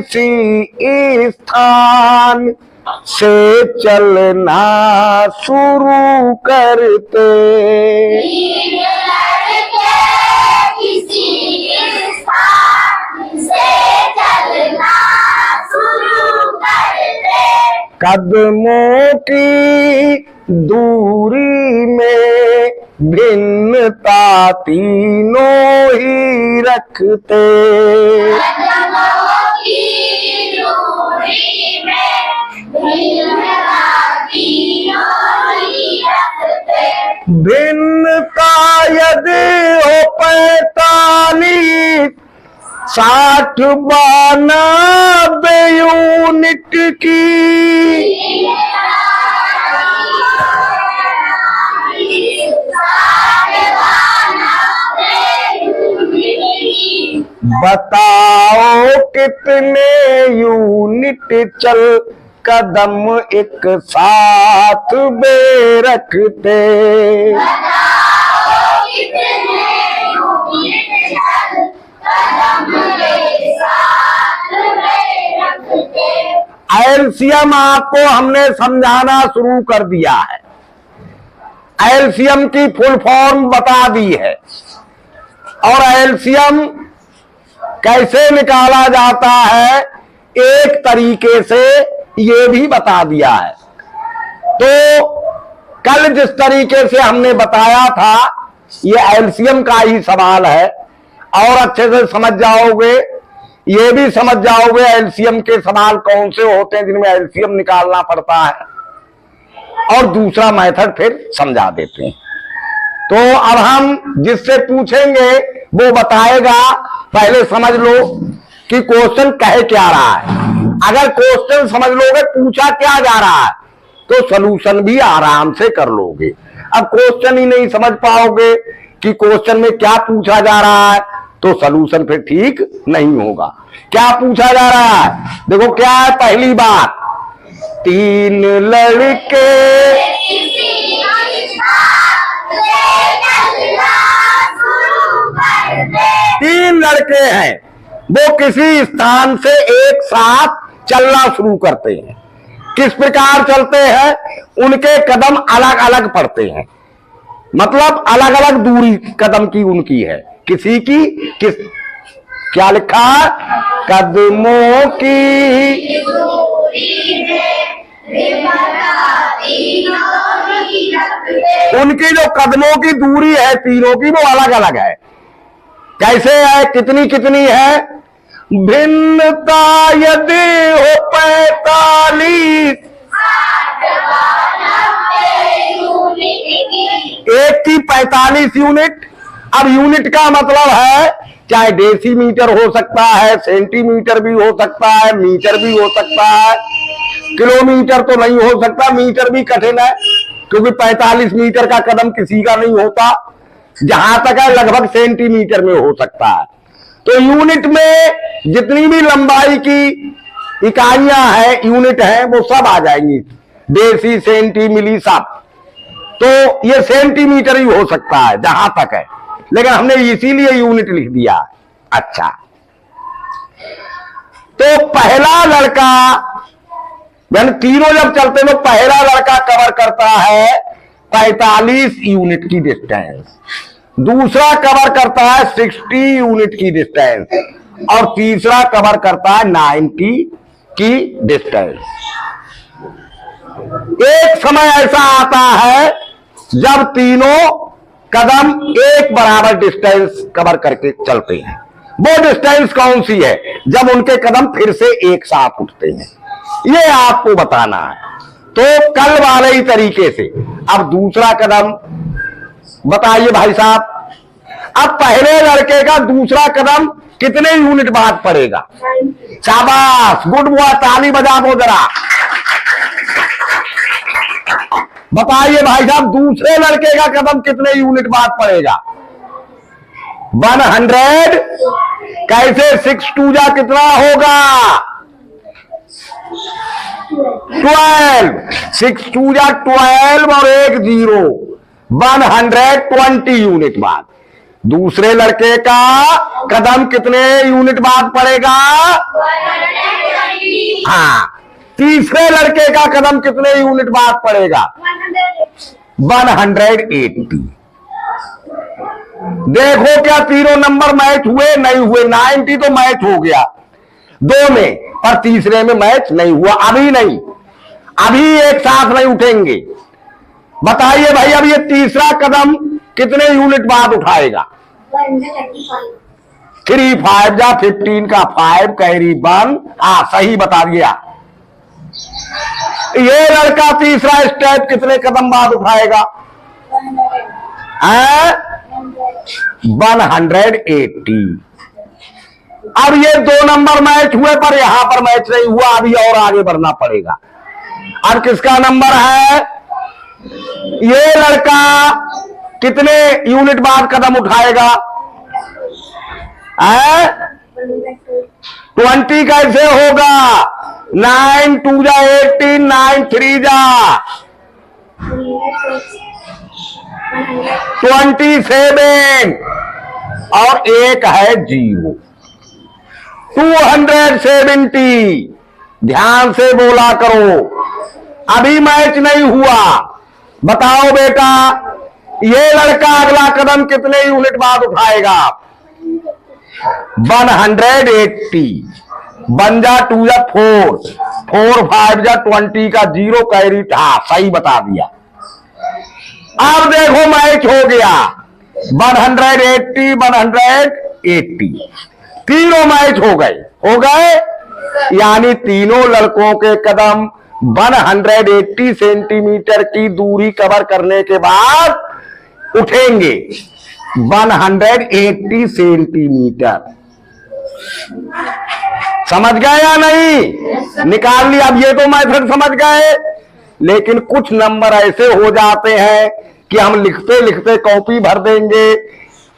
किसी स्थान से चलना शुरू करते। किसी स्थान से चलना शुरू करते। कदमों की दूरी में भिन्नता तीनों ही रखते। कदमों की दूरी में भिन्नता तीनों ही रखते। भिन्नता यदि हो 45 60 92 यूनिट की, बताओ कितने यूनिट चल कदम एक साथ बे रखते। एलसीएम आपको हमने समझाना शुरू कर दिया है। एलसीएम की फुल फॉर्म बता दी है और एलसीएम कैसे निकाला जाता है एक तरीके से ये भी बता दिया है। तो कल जिस तरीके से हमने बताया था ये एलसीएम का ही सवाल है और अच्छे से समझ जाओगे, ये भी समझ जाओगे एलसीएम के सवाल कौन से होते हैं जिनमें एलसीएम निकालना पड़ता है और दूसरा मेथड फिर समझा देते हैं। तो अब हम जिससे पूछेंगे वो बताएगा, पहले समझ लो कि क्वेश्चन कहे क्या रहा है। अगर क्वेश्चन समझ लोगे पूछा क्या जा रहा है तो सलूशन भी आराम से कर लोगे। अब क्वेश्चन ही नहीं समझ पाओगे कि क्वेश्चन में क्या पूछा जा रहा है तो सलूशन फिर ठीक नहीं होगा। क्या पूछा जा रहा है देखो, क्या है पहली बात, 3 लड़के तीन लड़के हैं, वो किसी स्थान से एक साथ चलना शुरू करते हैं। किस प्रकार चलते हैं, उनके कदम अलग अलग पड़ते हैं, मतलब अलग अलग दूरी कदम की उनकी है। किसी की किस क्या लिखा है, कदमों की उनकी जो कदमों की दूरी है तीनों की वो अलग अलग है। कैसे है, कितनी कितनी है, भिन्नता यदि हो 45 एक की 45 यूनिट। अब यूनिट का मतलब है चाहे डेसीमीटर हो सकता है, सेंटीमीटर भी हो सकता है, मीटर भी हो सकता है, किलोमीटर तो नहीं हो सकता, मीटर भी कठिन है क्योंकि 45 मीटर का कदम किसी का नहीं होता। जहां तक है लगभग सेंटीमीटर में हो सकता है। तो यूनिट में जितनी भी लंबाई की इकाइयां हैं, यूनिट हैं, वो सब आ जाएंगी, डेसी सेंटी मिली सब। तो ये सेंटीमीटर ही हो सकता है जहां तक है, लेकिन हमने इसीलिए यूनिट लिख दिया। अच्छा, तो पहला लड़का यानी तीनों जब चलते हैं तो पहला लड़का कवर करता है 45 यूनिट की डिस्टेंस, दूसरा कवर करता है 60 यूनिट की डिस्टेंस और तीसरा कवर करता है 90 की डिस्टेंस। एक समय ऐसा आता है जब तीनों कदम एक बराबर डिस्टेंस कवर करके चलते हैं। वो डिस्टेंस कौन सी है, जब उनके कदम फिर से एक साथ उठते हैं, ये आपको बताना है। तो कल वाले ही तरीके से अब दूसरा कदम बताइए भाई साहब। अब पहले लड़के का दूसरा कदम कितने यूनिट बाद पड़ेगा? शाबाश, गुड बॉय, ताली बजा दो जरा। बताइए भाई साहब, दूसरे लड़के का कदम कितने यूनिट बाद पड़ेगा? 100। कैसे? 6 2 जा कितना होगा? 12। 6 2 जा 12 और 1 0, 120 यूनिट बाद। दूसरे लड़के का कदम कितने यूनिट बाद पड़ेगा? हाँ, तीसरे लड़के का कदम कितने यूनिट बाद पड़ेगा? 180। देखो क्या तीनों नंबर मैच हुए? नहीं हुए। 90 तो मैच हो गया दो में, पर तीसरे में मैच नहीं हुआ। अभी नहीं, अभी एक साथ नहीं उठेंगे। बताइए भाई, अब ये तीसरा कदम कितने यूनिट बाद उठाएगा? 3 5 जा 15 का 5 कैरी 1। हाँ, सही बता दिया। ये लड़का तीसरा स्टेप कितने कदम बाद उठाएगा? 180। अब ये दो नंबर मैच हुए, पर यहां पर मैच नहीं हुआ। अभी और आगे बढ़ना पड़ेगा। अब किसका नंबर है? ये लड़का कितने यूनिट बाद कदम उठाएगा? 20 कैसे होगा? 9 2 जा 18, 9 3 जा 27 और एक है 0, 270। ध्यान से बोला करो, अभी मैच नहीं हुआ। बताओ बेटा, ये लड़का अगला कदम कितने यूनिट बाद उठाएगा? 180। 1 जा 2 जा 4, 4 5 जा 20 का 0 कैरी। हाँ, सही बता दिया। अब देखो मैच हो गया। 180 180 तीनों मैच हो गए। यानी तीनों लड़कों के कदम 180 सेंटीमीटर की दूरी कवर करने के बाद उठेंगे। 180 सेंटीमीटर। समझ गए या नहीं? निकाल लिया। अब ये तो मेथड समझ गए, लेकिन कुछ नंबर ऐसे हो जाते हैं कि हम लिखते लिखते कॉपी भर देंगे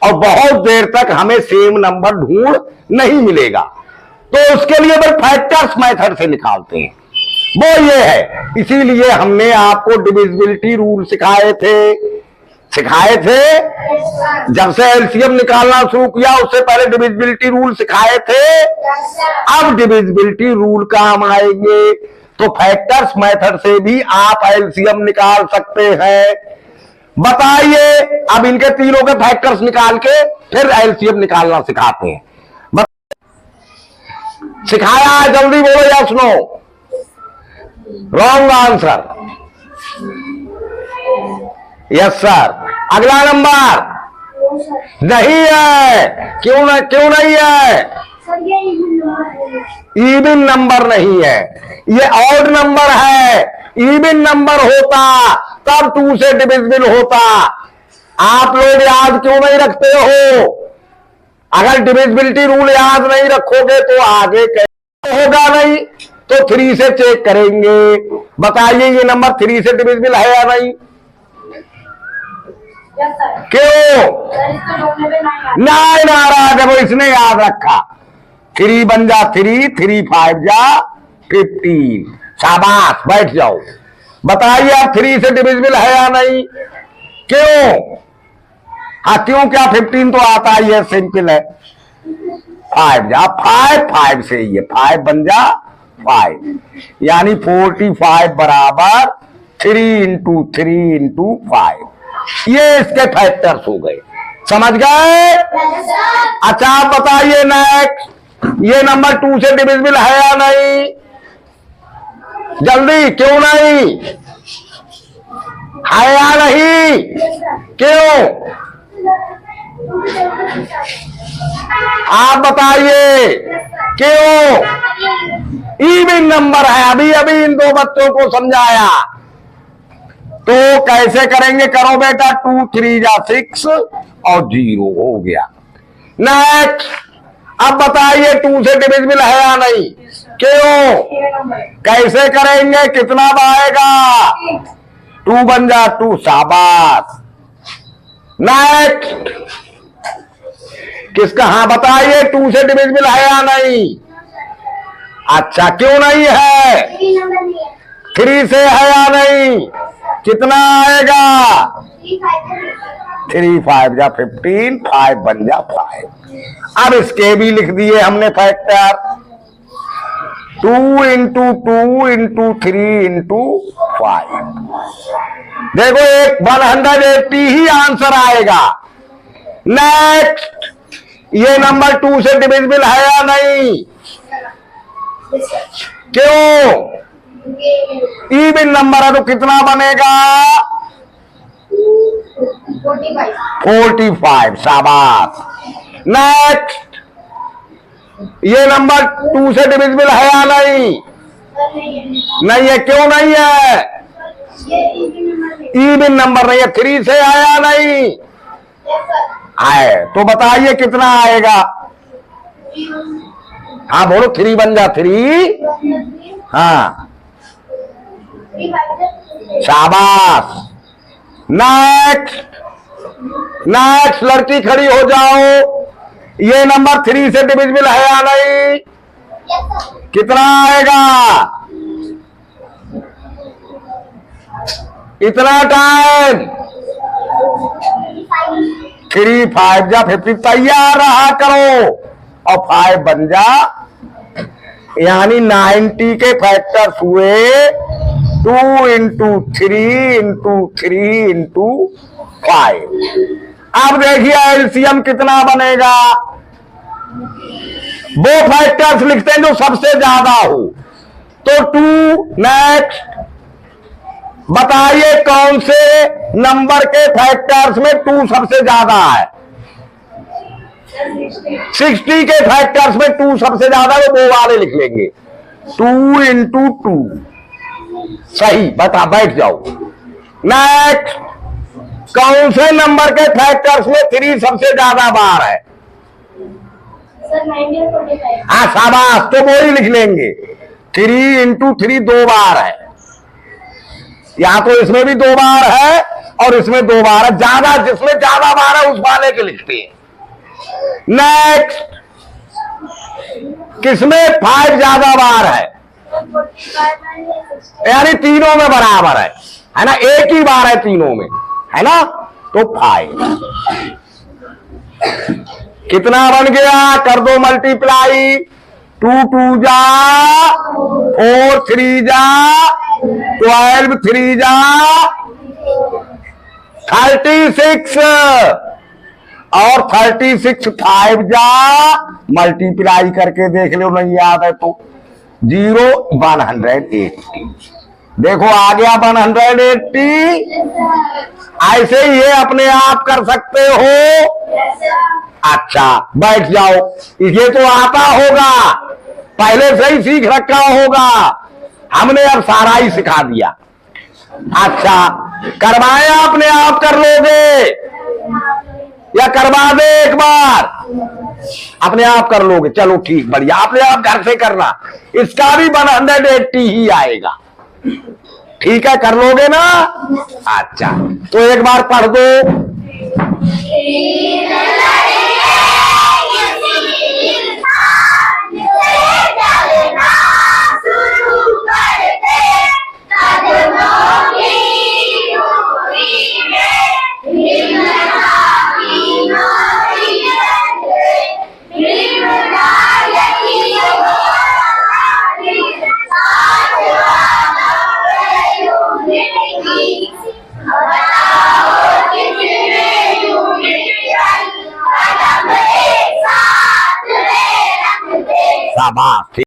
और बहुत देर तक हमें सेम नंबर ढूंढ नहीं मिलेगा। तो उसके लिए फिर फैक्टर्स मेथड से निकालते हैं। वो ये है, इसीलिए हमने आपको डिविजिबिलिटी रूल सिखाए थे। जब से एलसीएम निकालना शुरू किया उससे पहले डिविजिबिलिटी रूल सिखाए थे। अब डिविजिबिलिटी रूल काम आएंगे तो फैक्टर्स मेथड से भी आप एलसीएम निकाल सकते हैं। बताइए, अब इनके तीनों के फैक्टर्स निकाल के फिर एलसीएम निकालना सिखाते हैं। सिखाया है? जल्दी बोलो या सुनो। Wrong answer. Yes sir. अगला नंबर नहीं है। क्यों नहीं है? इवन नंबर नहीं है, ये ऑड नंबर है। इवन नंबर होता तब 2 से डिविजिबल होता। आप लोग याद क्यों नहीं रखते हो? अगर डिविजिबिलिटी रूल याद नहीं रखोगे तो आगे कैसे होगा? नहीं तो 3 से चेक करेंगे। बताइए, ये नंबर 3 से डिविजिबल है या नहीं? क्यों? 9 आ रहा है। वो इसने याद रखा। 3 बन जा 3, 3 5 जा 15। शाबाश, बैठ जाओ। बताइए, आप 3 से डिविजिबल है या नहीं? क्यों? हाँ, क्यों? क्या 15 तो आता ही है, सिंपल है। 5 जा 5 से ही है। 5 बन जा 5, यानी 45 बराबर 3 × 3 × 5। ये इसके फैक्टर्स हो गए। समझ गए? अच्छा, आप बताइए नेक्स्ट, ये नंबर 2 से डिविजिबल है या नहीं? जल्दी, क्यों नहीं है या नहीं? क्यों? आप बताइए, क्यों? इवन नंबर है। अभी इन दो बच्चों को समझाया। तो कैसे करेंगे? करो बेटा। 2 3 जा 6 और 0 हो गया। नेक्स्ट, अब बताइए 2 से डिविजिबल है या नहीं? क्यों? कैसे करेंगे? कितना आएगा? 2 बन जा 2। शाबाश। नेक्स्ट, किसका? हाँ, बताइए 2 से डिविजिबल है या नहीं? अच्छा, क्यों नहीं है? 3 से है या नहीं? कितना आएगा? 3 5 जा 15, 5 बन जा 5। अब इसके भी लिख दिए हमने फैक्टर, 2 इंटू 2 इंटू 3 इंटू 5। देखो एक 180 ही आंसर आएगा। नेक्स्ट, ये नंबर 2 से डिविजिबल है या नहीं? क्यों? इवन नंबर है तो कितना बनेगा? 45। शाबाश। नेक्स्ट, ये नंबर 2 से डिविजिबल है या नहीं? नहीं है। क्यों नहीं है? इवन नंबर नहीं है। 3 से आया नहीं? आए। तो बताइए कितना आएगा? हाँ बोलो, 3 बन जा 3। हाँ शाबाश। नेक्स्ट, नेक्स्ट लड़की खड़ी हो जाओ। ये नंबर 3 से डिविजिबल है या नहीं? कितना आएगा? इतना टाइम। 3 5 जा 50। तैयार रहा करो और 5 बन जा, यानी 90 के फैक्टर्स हुए 2 इंटू 3 इंटू 3 इंटू 5। अब देखिए एलसीएम कितना बनेगा। वो फैक्टर्स लिखते हैं जो सबसे ज्यादा हो। तो 2। नेक्स्ट, बताइए कौन से नंबर के फैक्टर्स में 2 सबसे ज्यादा है? 60 के फैक्टर्स में 2 सबसे ज्यादा है, वो वाले लिख लेंगे। 2 इंटू 2। सही, बता, बैठ जाओ। नेक्स्ट, कौन से नंबर के फैक्टर्स में 3 सबसे ज्यादा बार है? हाँ शाबाश, तो वो ही लिख लेंगे। 3 इंटू 3 2 बार है। या तो इसमें भी 2 बार है और इसमें 2 बार है। ज्यादा, जिसमें ज्यादा बार है उस वाले के लिखते हैं। नेक्स्ट, किसमें 5 ज्यादा बार है? यानी तीनों में बराबर है ना? एक ही बार है तीनों में, है ना? तो 5 कितना बन गया? कर दो मल्टीप्लाई। 2 2 जा 4, 3 जा 12, 3 जा 36 और 36 5 जा मल्टीप्लाई करके देख लो, नहीं याद है तो 0 180। देखो आ गया 180। ऐसे ही ये अपने आप कर सकते हो। अच्छा बैठ जाओ। ये तो आता होगा, पहले से ही सीख रखा होगा, हमने अब सारा ही सिखा दिया। अच्छा, करवाए अपने आप कर लोगे या करवा दे एक बार? अपने आप कर लोगे, चलो ठीक, बढ़िया। अपने आप घर से करना, इसका भी 180 ही आएगा। ठीक है, कर लोगे ना? अच्छा, तो एक बार पढ़ दो। शाबाश।